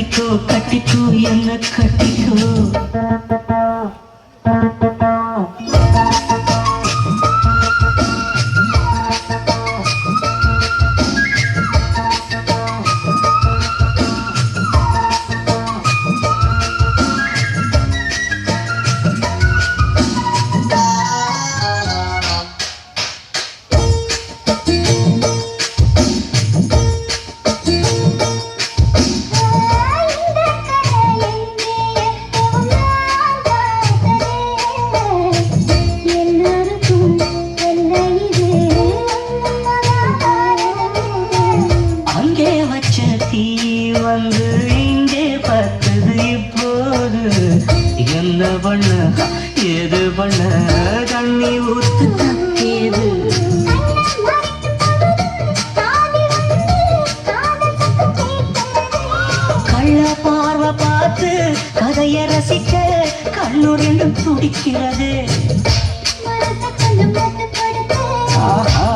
கட்டிக்கோ கட்டிக்கோ என்ன கட்டிக்கோ. வந்து இங்கே பார்த்தது இப்போது என்ன பண்ண ஏது பண்ண தண்ணி ஊத்து தக்கியது. கள்ள பார்வை பார்த்து கதைய ரசிக்க கண்ணு ரெண்டும் துடிக்கிறது. ஆஹா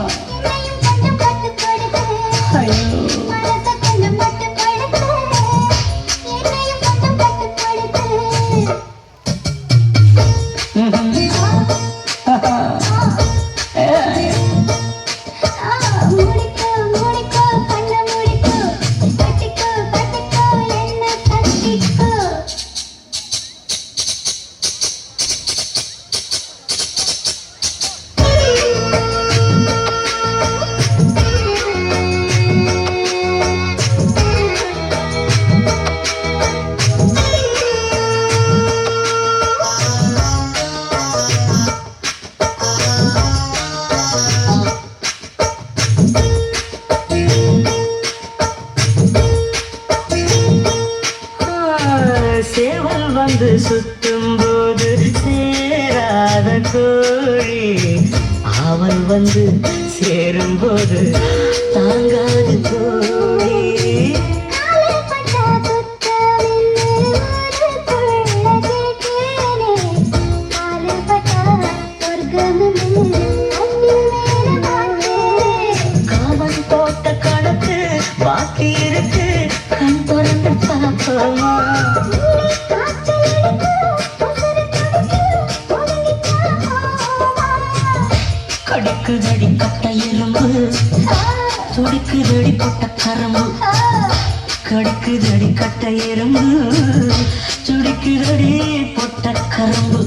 சேவல் வந்து சுத்தும் போது சேராத கோழி அவன் வந்து சேரும் போது தாங்காது கோழி. காவன் போட்ட கணக்கு பாக்கி இருக்கு கண் திறந்து பார்ப்போமா. கடிக்குதடி கட்ட எறும்பு துடிக்குதடி பொட்ட கரம்பு. கடிக்குதடி கட்ட எறும்பு துடிக்குதடி பொட்ட கரம்பு.